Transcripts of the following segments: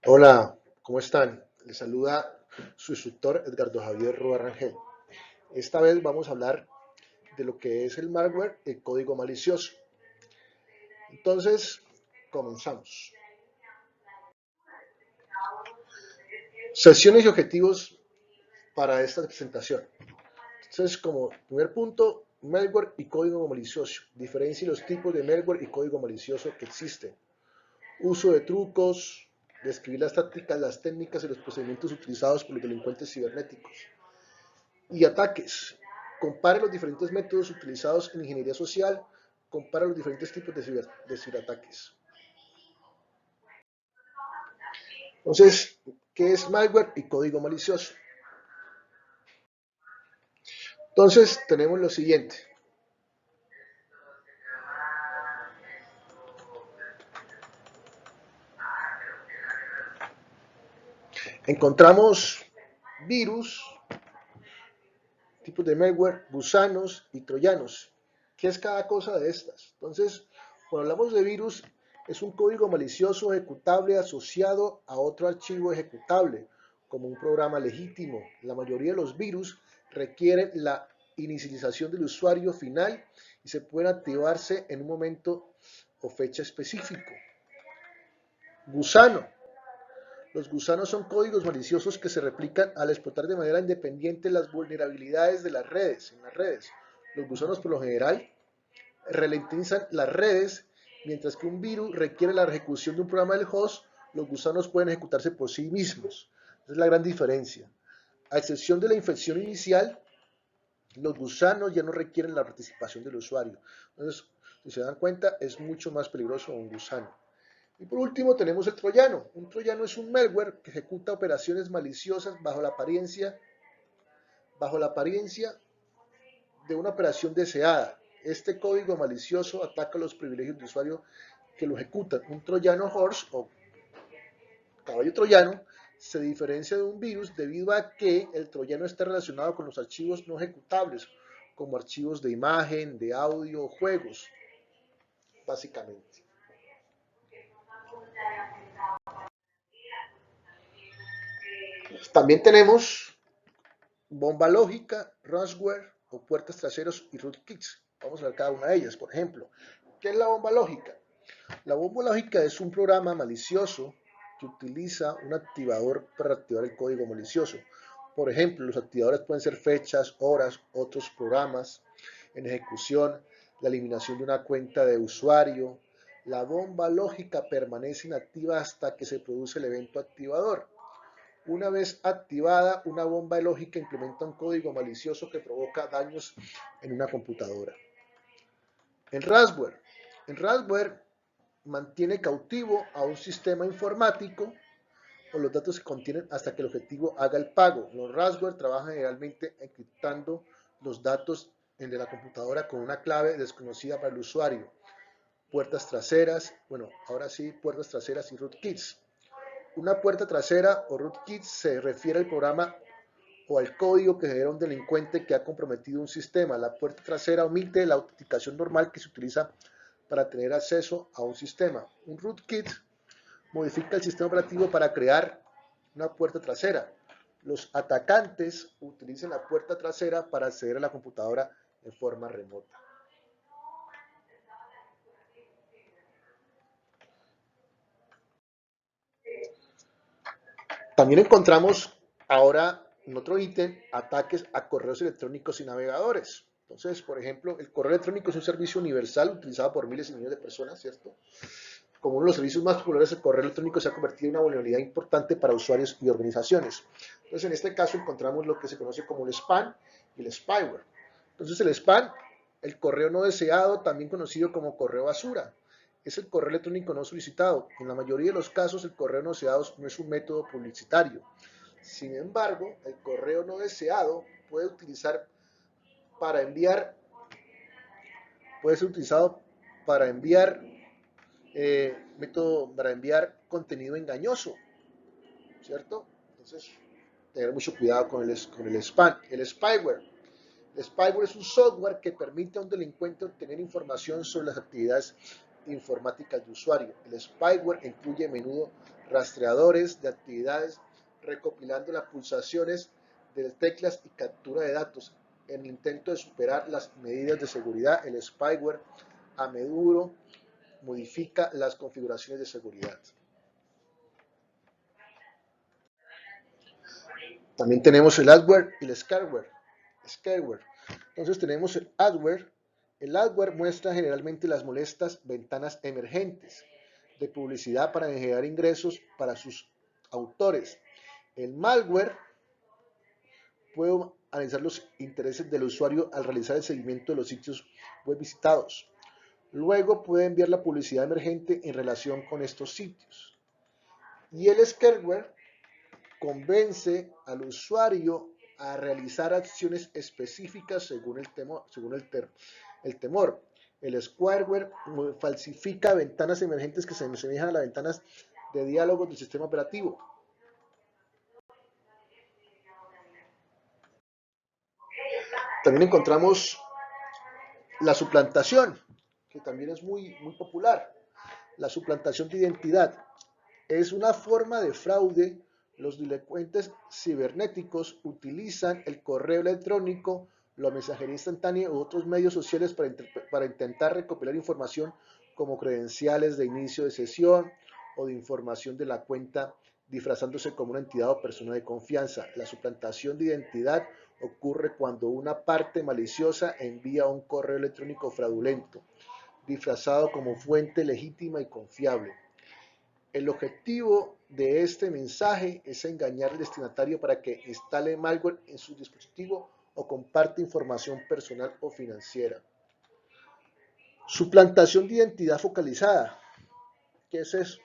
Hola, ¿cómo están? Les saluda su instructor Edgardo Javier Rúa Rangel. Esta vez vamos a hablar de lo que es el malware, el código malicioso. Entonces, comenzamos. Sesiones y objetivos para esta presentación. Entonces, como primer punto, malware y código malicioso. Diferencia los tipos de malware y código malicioso que existen. Uso de trucos, describir las tácticas, las técnicas y los procedimientos utilizados por los delincuentes cibernéticos. Y ataques. Compara los diferentes métodos utilizados en ingeniería social, compara los diferentes tipos de ciberataques. Entonces, ¿qué es malware y código malicioso? Entonces, tenemos lo siguiente. Encontramos virus, tipos de malware, gusanos y troyanos. ¿Qué es cada cosa de estas? Entonces, cuando hablamos de virus, es un código malicioso ejecutable asociado a otro archivo ejecutable, como un programa legítimo. La mayoría de los virus requieren la inicialización del usuario final y se pueden activarse en un momento o fecha específico. Gusano. Los gusanos son códigos maliciosos que se replican al explotar de manera independiente las vulnerabilidades de las redes, en las redes. Los gusanos por lo general ralentizan las redes, mientras que un virus requiere la ejecución de un programa del host, los gusanos pueden ejecutarse por sí mismos. Esa es la gran diferencia. A excepción de la infección inicial, los gusanos ya no requieren la participación del usuario. Entonces, si se dan cuenta, es mucho más peligroso un gusano. Y por último tenemos el troyano. Un troyano es un malware que ejecuta operaciones maliciosas bajo la apariencia de una operación deseada. Este código malicioso ataca los privilegios de usuario que lo ejecutan. Un troyano horse o caballo troyano se diferencia de un virus debido a que el troyano está relacionado con los archivos no ejecutables, como archivos de imagen, de audio o juegos, básicamente. También tenemos bomba lógica, ransomware o puertas traseras y rootkits. Vamos a ver cada una de ellas. Por ejemplo, ¿qué es la bomba lógica? La bomba lógica es un programa malicioso que utiliza un activador para activar el código malicioso. Por ejemplo, los activadores pueden ser fechas, horas, otros programas en ejecución, la eliminación de una cuenta de usuario. La bomba lógica permanece inactiva hasta que se produce el evento activador. Una vez activada, una bomba lógica implementa un código malicioso que provoca daños en una computadora. El ransomware. El ransomware mantiene cautivo a un sistema informático o los datos se contienen hasta que el objetivo haga el pago. Los ransomware trabajan generalmente encriptando los datos de la computadora con una clave desconocida para el usuario. Puertas traseras, bueno, ahora sí, puertas traseras y rootkits. Una puerta trasera o rootkit se refiere al programa o al código que genera un delincuente que ha comprometido un sistema. La puerta trasera omite la autenticación normal que se utiliza para tener acceso a un sistema. Un rootkit modifica el sistema operativo para crear una puerta trasera. Los atacantes utilizan la puerta trasera para acceder a la computadora en forma remota. También encontramos ahora en otro ítem ataques a correos electrónicos y navegadores. Entonces, por ejemplo, el correo electrónico es un servicio universal utilizado por miles y millones de personas, ¿cierto? Como uno de los servicios más populares, el correo electrónico se ha convertido en una vulnerabilidad importante para usuarios y organizaciones. Entonces, en este caso encontramos lo que se conoce como el spam y el spyware. Entonces, el spam, el correo no deseado, también conocido como correo basura, es el correo electrónico no solicitado. En la mayoría de los casos, el correo no deseado no es un método publicitario. Sin embargo, el correo no deseado puede utilizar para enviar, puede ser utilizado para enviar método para enviar contenido engañoso, ¿cierto? Entonces, tener mucho cuidado con el spam. El spyware. El spyware es un software que permite a un delincuente obtener información sobre las actividades informáticas de usuario. El spyware incluye a menudo rastreadores de actividades recopilando las pulsaciones de teclas y captura de datos. En el intento de superar las medidas de seguridad, el spyware a menudo modifica las configuraciones de seguridad. También tenemos el adware y el scareware. Entonces tenemos el adware. El adware muestra generalmente las molestas ventanas emergentes de publicidad para generar ingresos para sus autores. El malware puede analizar los intereses del usuario al realizar el seguimiento de los sitios web visitados. Luego puede enviar la publicidad emergente en relación con estos sitios. Y el scareware convence al usuario a realizar acciones específicas según el temor. El scareware falsifica ventanas emergentes que se asemejan a las ventanas de diálogo del sistema operativo. También encontramos la suplantación, que también es muy popular. La suplantación de identidad es una forma de fraude. Los delincuentes cibernéticos utilizan el correo electrónico, la mensajería instantánea u otros medios sociales para intentar recopilar información como credenciales de inicio de sesión o de información de la cuenta, disfrazándose como una entidad o persona de confianza. La suplantación de identidad ocurre cuando una parte maliciosa envía un correo electrónico fraudulento, disfrazado como fuente legítima y confiable. El objetivo de este mensaje es engañar al destinatario para que instale malware en su dispositivo o comparte información personal o financiera. Suplantación de identidad focalizada. ¿Qué es eso?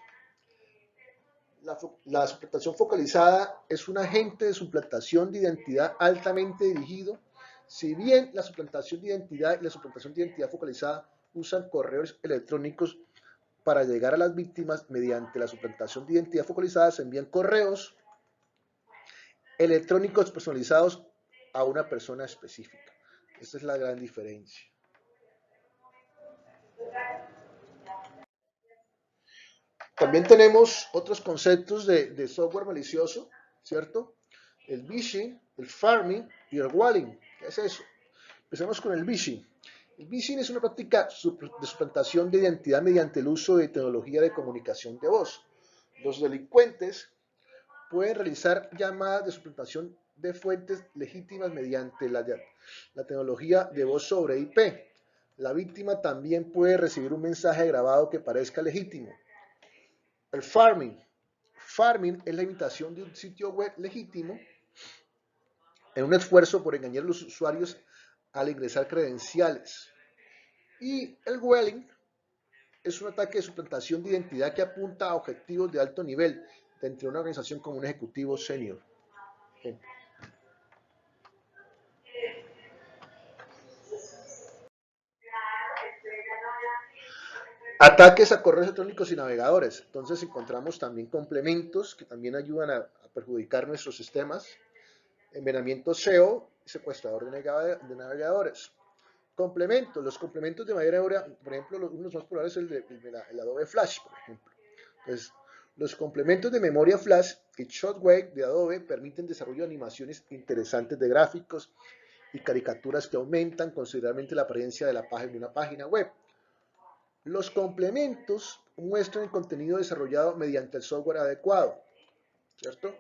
La suplantación focalizada es un agente de suplantación de identidad altamente dirigido. Si bien la suplantación de identidad y la suplantación de identidad focalizada usan correos electrónicos para llegar a las víctimas, mediante la suplantación de identidad focalizada se envían correos electrónicos personalizados a una persona específica. Esta es la gran diferencia. También tenemos otros conceptos de software malicioso, ¿cierto? El phishing, el farming y el walling. ¿Qué es eso? Empecemos con el phishing. El phishing es una práctica de suplantación de identidad mediante el uso de tecnología de comunicación de voz. Los delincuentes pueden realizar llamadas de suplantación de fuentes legítimas mediante la tecnología de voz sobre IP. La víctima también puede recibir un mensaje grabado que parezca legítimo. El farming. Farming es la imitación de un sitio web legítimo en un esfuerzo por engañar a los usuarios al ingresar credenciales. Y el whaling es un ataque de suplantación de identidad que apunta a objetivos de alto nivel dentro de una organización como un ejecutivo senior. Ataques a correos electrónicos y navegadores. Entonces encontramos también complementos que también ayudan a perjudicar nuestros sistemas. Envenenamiento SEO, secuestrador de navegadores. Complementos. Los complementos de manera obra, por ejemplo, uno de los más populares es el Adobe Flash, por ejemplo. Entonces, los complementos de memoria Flash y Shotwave de Adobe permiten desarrollo de animaciones interesantes de gráficos y caricaturas que aumentan considerablemente la apariencia de una página web. Los complementos muestran el contenido desarrollado mediante el software adecuado, ¿cierto?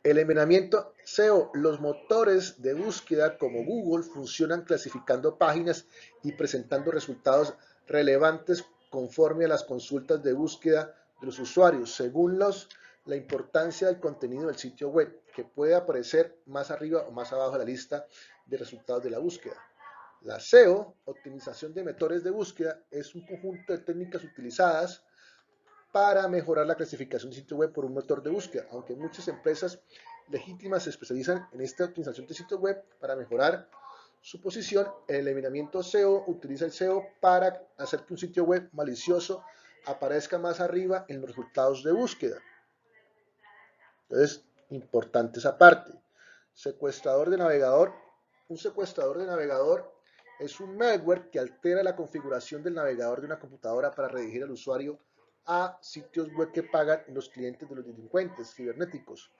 El envenenamiento SEO. Los motores de búsqueda como Google funcionan clasificando páginas y presentando resultados relevantes conforme a las consultas de búsqueda de los usuarios, según la importancia del contenido del sitio web, que puede aparecer más arriba o más abajo de la lista de resultados de la búsqueda. La SEO, optimización de motores de búsqueda, es un conjunto de técnicas utilizadas para mejorar la clasificación de sitio web por un motor de búsqueda, aunque muchas empresas legítimas se especializan en esta optimización de sitio web para mejorar su posición. El eliminamiento SEO utiliza el SEO para hacer que un sitio web malicioso aparezca más arriba en los resultados de búsqueda. Entonces, importante esa parte. Secuestrador de navegador. Un secuestrador de navegador Es un malware que altera la configuración del navegador de una computadora para redirigir al usuario a sitios web que pagan los clientes de los delincuentes cibernéticos.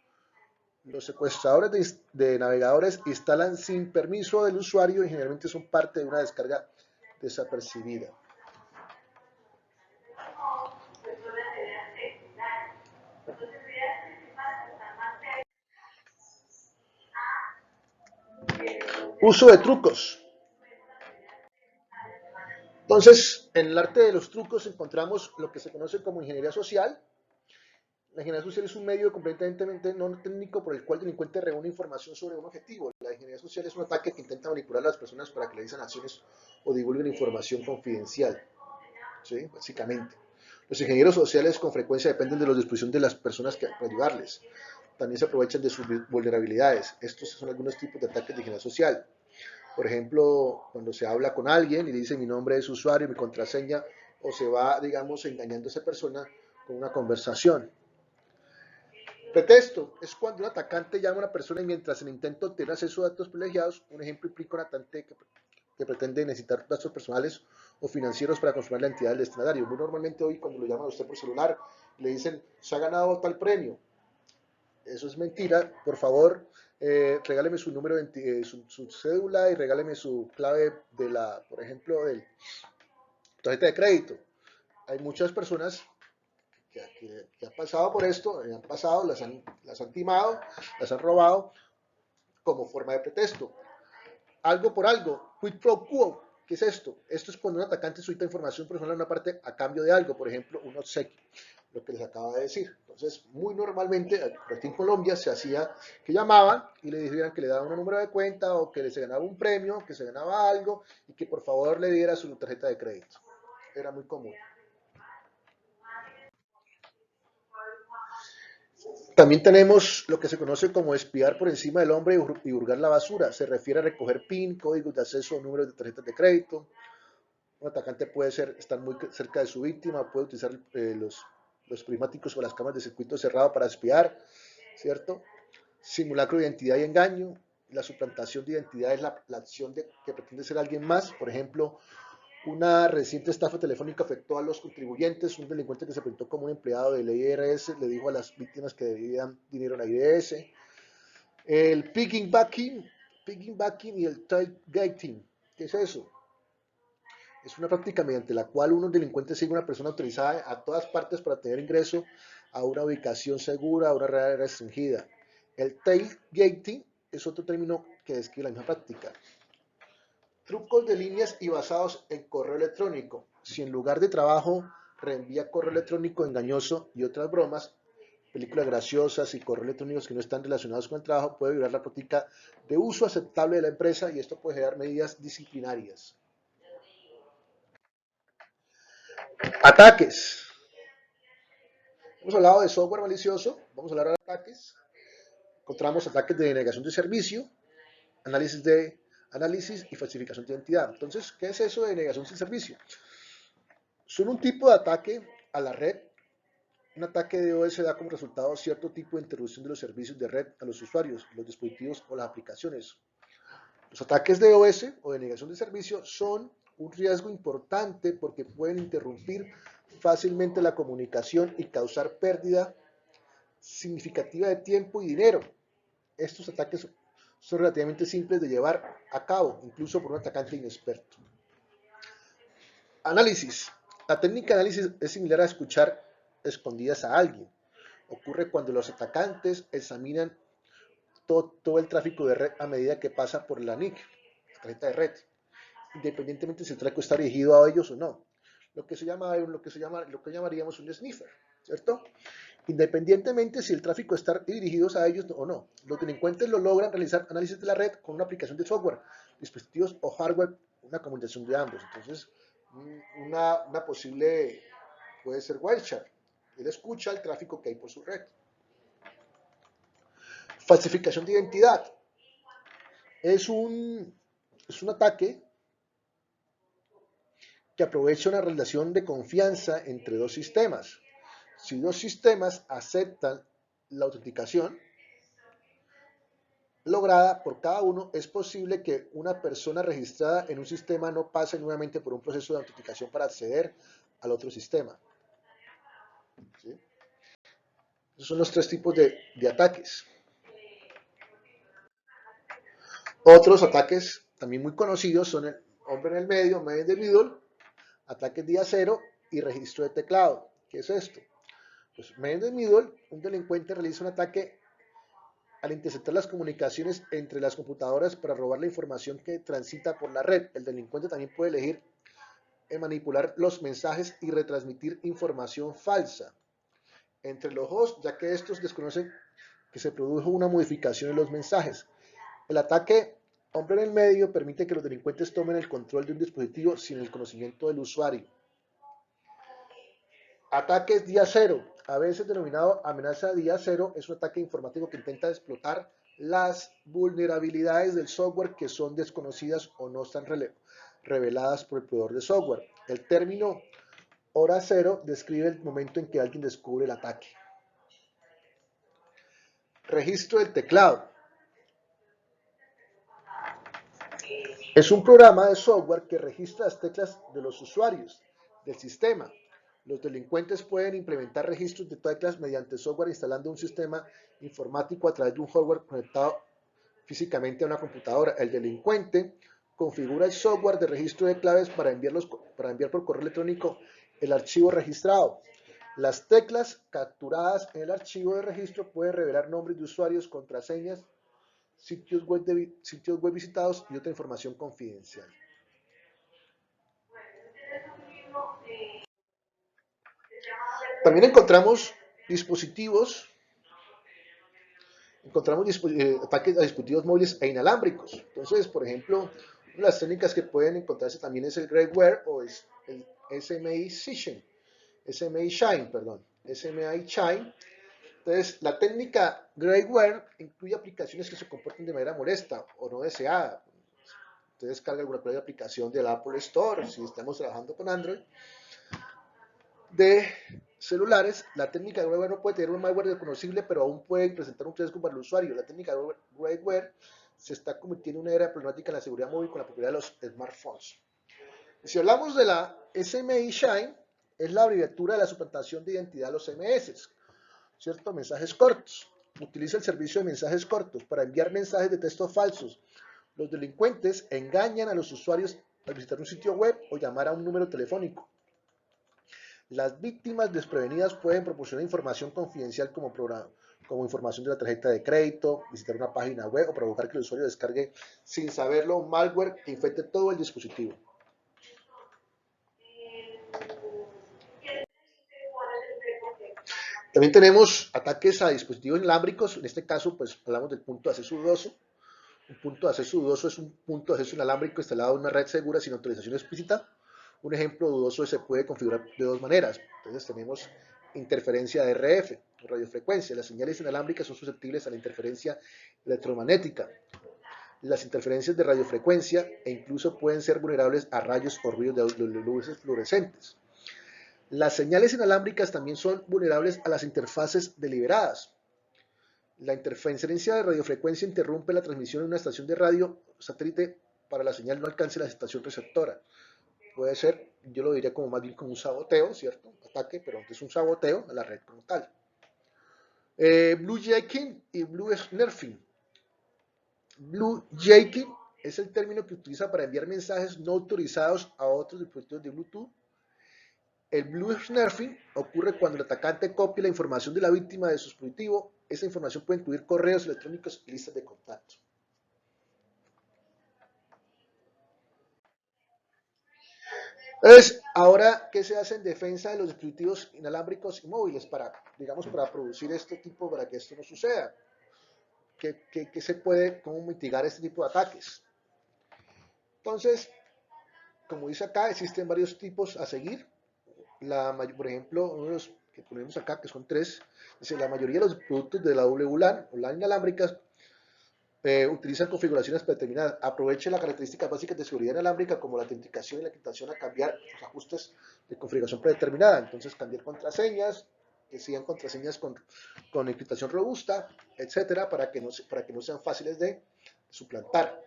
Los secuestradores de navegadores instalan sin permiso del usuario y generalmente son parte de una descarga desapercibida. Uso de trucos. Entonces, en el arte de los trucos encontramos lo que se conoce como ingeniería social. La ingeniería social es un medio completamente no técnico por el cual el delincuente reúne información sobre un objetivo. La ingeniería social es un ataque que intenta manipular a las personas para que realicen acciones o divulguen información confidencial. ¿Sí? Básicamente. Los ingenieros sociales con frecuencia dependen de la disposición de las personas para ayudarles. También se aprovechan de sus vulnerabilidades. Estos son algunos tipos de ataques de ingeniería social. Por ejemplo, cuando se habla con alguien y le dice mi nombre es usuario, mi contraseña, o se va, digamos, engañando a esa persona con una conversación. Pretexto es cuando un atacante llama a una persona y mientras el intento obtener acceso a datos privilegiados, un ejemplo implica un atacante que pretende necesitar datos personales o financieros para consumar la entidad del destinatario. Muy normalmente hoy cuando lo llaman a usted por celular, le dicen, se ha ganado tal premio. Eso es mentira. Por favor, regáleme su número, su cédula y regáleme su clave de la, por ejemplo, de tarjeta de crédito. Hay muchas personas que han pasado por esto, han pasado, las han timado, las han robado como forma de pretexto. Algo por algo, quid pro quo. ¿Qué es esto? Esto es cuando un atacante solicita información personal a una parte a cambio de algo, por ejemplo, un obsequio, lo que les acaba de decir. Entonces, muy normalmente, aquí en Colombia se hacía que llamaban y le dijeran que le daban un número de cuenta o que se ganaba un premio, que se ganaba algo y que por favor le diera su tarjeta de crédito. Era muy común. También tenemos lo que se conoce como espiar por encima del hombre y hurgar la basura. Se refiere a recoger PIN, códigos de acceso o números de tarjetas de crédito. Un atacante puede estar muy cerca de su víctima, puede utilizar los prismáticos o las cámaras de circuito cerrado para espiar, ¿cierto? Simulacro de identidad y engaño. La suplantación de identidad es la acción que pretende ser alguien más. Por ejemplo, una reciente estafa telefónica afectó a los contribuyentes. Un delincuente que se presentó como un empleado del IRS le dijo a las víctimas que debían dinero en la IRS. El piggybacking y el tailgating. ¿Qué es eso? Es una práctica mediante la cual unos delincuentes siguen a una persona autorizada a todas partes para tener ingreso a una ubicación segura, a una red restringida. El tailgating es otro término que describe la misma práctica. Trucos de líneas y basados en correo electrónico. Si en lugar de trabajo reenvía correo electrónico engañoso y otras bromas, películas graciosas y correos electrónicos que no están relacionados con el trabajo, puede violar la práctica de uso aceptable de la empresa y esto puede generar medidas disciplinarias. Ataques. Hemos hablado de software malicioso, vamos a hablar de ataques. Encontramos ataques de denegación de servicio, análisis y falsificación de identidad. Entonces, ¿qué es eso de denegación de servicio? Son un tipo de ataque a la red. Un ataque de DOS da como resultado cierto tipo de interrupción de los servicios de red a los usuarios, los dispositivos o las aplicaciones. Los ataques de DOS o denegación de servicio son un riesgo importante porque pueden interrumpir fácilmente la comunicación y causar pérdida significativa de tiempo y dinero. Estos ataques son relativamente simples de llevar a cabo, incluso por un atacante inexperto. Análisis. La técnica de análisis es similar a escuchar escondidas a alguien. Ocurre cuando los atacantes examinan todo el tráfico de red a medida que pasa por la NIC, la tarjeta de red, independientemente si el tráfico está dirigido a ellos o no. Lo que llamaríamos un sniffer, ¿cierto? Independientemente si el tráfico está dirigido a ellos o no. Los delincuentes lo logran realizar análisis de la red con una aplicación de software, dispositivos o hardware, una combinación de ambos. Entonces, una posible puede ser Wireshark. Él escucha el tráfico que hay por su red. Falsificación de identidad. Es un ataque que aprovecha una relación de confianza entre dos sistemas. Si dos sistemas aceptan la autenticación, lograda por cada uno, es posible que una persona registrada en un sistema no pase nuevamente por un proceso de autenticación para acceder al otro sistema. ¿Sí? Esos son los tres tipos de ataques. Otros ataques también muy conocidos son el hombre en el medio, man in the middle, ataques día cero y registro de teclado. ¿Qué es esto? Pues man in the middle, un delincuente realiza un ataque al interceptar las comunicaciones entre las computadoras para robar la información que transita por la red. El delincuente también puede elegir manipular los mensajes y retransmitir información falsa entre los hosts, ya que estos desconocen que se produjo una modificación en los mensajes. El ataque hombre en el medio permite que los delincuentes tomen el control de un dispositivo sin el conocimiento del usuario. Ataques día cero, a veces denominado amenaza día cero, es un ataque informático que intenta explotar las vulnerabilidades del software que son desconocidas o no están reveladas por el proveedor de software. El término hora cero describe el momento en que alguien descubre el ataque. Registro del teclado. Es un programa de software que registra las teclas de los usuarios del sistema. Los delincuentes pueden implementar registros de teclas mediante software instalando un sistema informático a través de un hardware conectado físicamente a una computadora. El delincuente configura el software de registro de claves para enviar por correo electrónico el archivo registrado. Las teclas capturadas en el archivo de registro pueden revelar nombres de usuarios, contraseñas, sitios web visitados y otra información confidencial. También ataques a dispositivos móviles e inalámbricos. Entonces, por ejemplo, una de las técnicas que pueden encontrarse también es el Greyware o es el SMI Shine. Entonces, la técnica Greyware incluye aplicaciones que se comportan de manera molesta o no deseada. Usted descarga alguna aplicación del Apple Store, si estamos trabajando con Android, de celulares. La técnica de Greyware no puede tener un malware reconocible, pero aún puede presentar un riesgo para el usuario. La técnica de Greyware se está convirtiendo en una era problemática en la seguridad móvil con la popularidad de los smartphones. Y si hablamos de la SMI Shine, es la abreviatura de la suplantación de identidad de los SMS, ¿cierto? Mensajes cortos. Utiliza el servicio de mensajes cortos para enviar mensajes de texto falsos. Los delincuentes engañan a los usuarios al visitar un sitio web o llamar a un número telefónico. Las víctimas desprevenidas pueden proporcionar información confidencial como información de la tarjeta de crédito, visitar una página web o provocar que el usuario descargue sin saberlo un malware que infecte todo el dispositivo. También tenemos ataques a dispositivos inalámbricos. En este caso, pues hablamos del punto de acceso dudoso. Un punto de acceso dudoso es un punto de acceso inalámbrico instalado en una red segura sin autorización explícita. Un ejemplo dudoso se puede configurar de dos maneras. Entonces tenemos interferencia de RF, radiofrecuencia. Las señales inalámbricas son susceptibles a la interferencia electromagnética. Las interferencias de radiofrecuencia e incluso pueden ser vulnerables a rayos o ruidos de luces fluorescentes. Las señales inalámbricas también son vulnerables a las interfaces deliberadas. La interferencia de radiofrecuencia interrumpe la transmisión en una estación de radio satélite para la señal no alcance la estación receptora. Puede ser, yo lo diría como más bien como un saboteo, ¿cierto? Ataque, pero es un saboteo a la red como tal. Bluejacking y Blue Snerfing. Bluejacking es el término que utiliza para enviar mensajes no autorizados a otros dispositivos de Bluetooth. El Blue Snerfing ocurre cuando el atacante copia la información de la víctima de su dispositivo. Esa información puede incluir correos electrónicos y listas de contactos. Entonces, ahora, ¿qué se hace en defensa de los dispositivos inalámbricos y móviles para producir este tipo, para que esto no suceda? ¿Qué se puede, cómo mitigar este tipo de ataques? Entonces, como dice acá, existen varios tipos a seguir. Por ejemplo, uno de los que ponemos acá, que son tres, dice, la mayoría de los productos de la WLAN o LAN inalámbricas utilizan configuraciones predeterminadas. Aproveche las características básicas de seguridad inalámbrica como la autenticación y la encriptación a cambiar los ajustes de configuración predeterminada. Entonces, cambiar contraseñas, que sean contraseñas con encriptación robusta, etcétera, para que no sean fáciles de suplantar.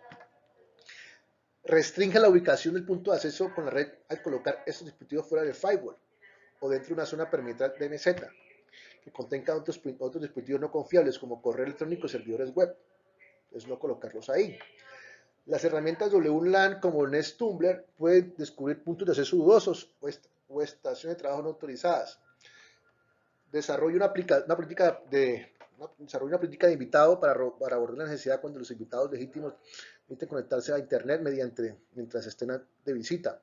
Restringe la ubicación del punto de acceso con la red al colocar estos dispositivos fuera del firewall o dentro de una zona perimetral DMZ que contenga otros dispositivos no confiables como correo electrónico y servidores web. Entonces no colocarlos ahí. Las herramientas WLAN como NestTumbler pueden descubrir puntos de acceso dudosos o estaciones de trabajo no autorizadas. Desarrolla una política de invitado para abordar la necesidad cuando los invitados legítimos necesiten conectarse a internet mientras estén de visita.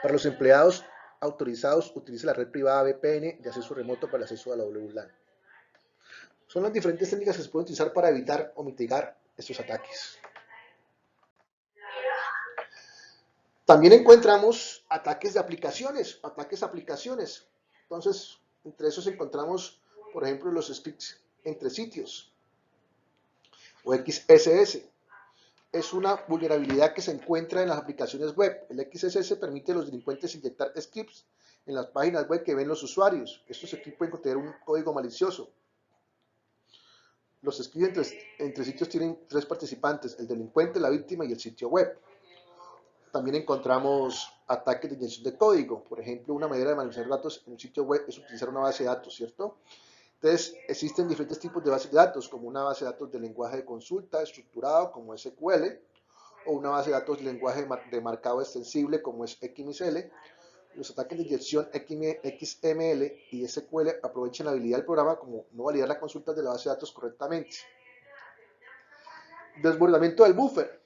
Para los empleados autorizados, utilice la red privada VPN de acceso remoto para el acceso a la WLAN. Son las diferentes técnicas que se pueden utilizar para evitar o mitigar estos ataques. También encontramos ataques de aplicaciones, Entonces, entre esos encontramos, por ejemplo, los scripts entre sitios o XSS. Es una vulnerabilidad que se encuentra en las aplicaciones web. El XSS permite a los delincuentes inyectar scripts en las páginas web que ven los usuarios. Estos scripts pueden contener un código malicioso. Los scripts entre sitios tienen tres participantes: el delincuente, la víctima y el sitio web. También encontramos ataques de inyección de código. Por ejemplo, una manera de manejar datos en un sitio web es utilizar una base de datos, ¿cierto? Entonces, existen diferentes tipos de bases de datos, como una base de datos de lenguaje de consulta estructurado, como SQL, o una base de datos de lenguaje de marcado extensible, como es XML. Los ataques de inyección XML y SQL aprovechan la habilidad del programa como no validar las consultas de la base de datos correctamente. Desbordamiento del buffer.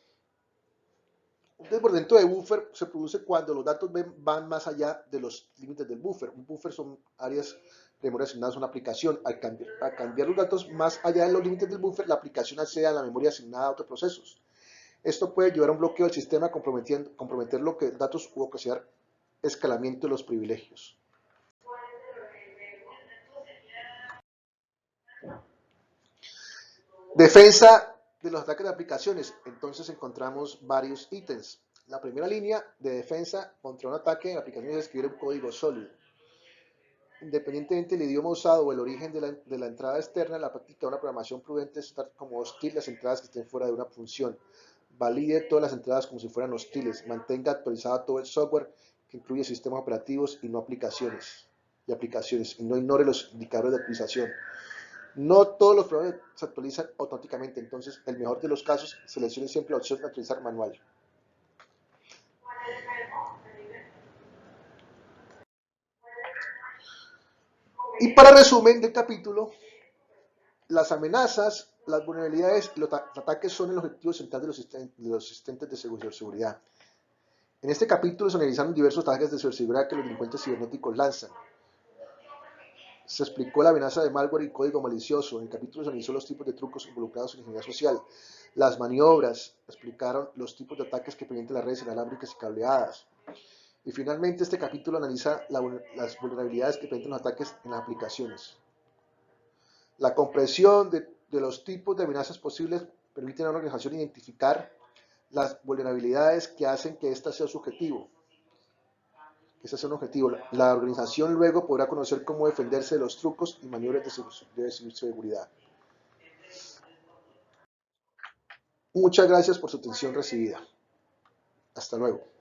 Un desbordamiento de buffer se produce cuando los datos van más allá de los límites del buffer. Un buffer son áreas de memoria asignadas a una aplicación. Al cambiar los datos más allá de los límites del buffer, la aplicación accede a la memoria asignada a otros procesos. Esto puede llevar a un bloqueo del sistema, comprometer los datos u ocasionar escalamiento de los privilegios. Defensa de los ataques de aplicaciones. Entonces encontramos varios ítems. La primera línea de defensa contra un ataque en aplicaciones es escribir un código sólido. Independientemente del idioma usado o el origen de la entrada externa, la práctica de una programación prudente es tratar como hostil las entradas que estén fuera de una función. Valide todas las entradas como si fueran hostiles. Mantenga actualizado todo el software que incluye sistemas operativos y no aplicaciones. Y no ignore los indicadores de actualización. No todos los programas se actualizan automáticamente, entonces, en el mejor de los casos, seleccione siempre la opción de actualizar manual. Y para resumen del capítulo, las amenazas, las vulnerabilidades y los ataques son el objetivo central de los asistentes de ciberseguridad. En este capítulo se analizaron diversos ataques de ciberseguridad que los delincuentes cibernéticos lanzan. Se explicó la amenaza de malware y código malicioso. En el capítulo se analizó los tipos de trucos involucrados en ingeniería social. Las maniobras explicaron los tipos de ataques que permiten las redes inalámbricas y cableadas. Y finalmente este capítulo analiza las vulnerabilidades que permiten los ataques en las aplicaciones. La comprensión de los tipos de amenazas posibles permite a una organización identificar las vulnerabilidades que hacen que ésta sea su objetivo. La organización luego podrá conocer cómo defenderse de los trucos y maniobras de seguridad. Muchas gracias por su atención recibida. Hasta luego.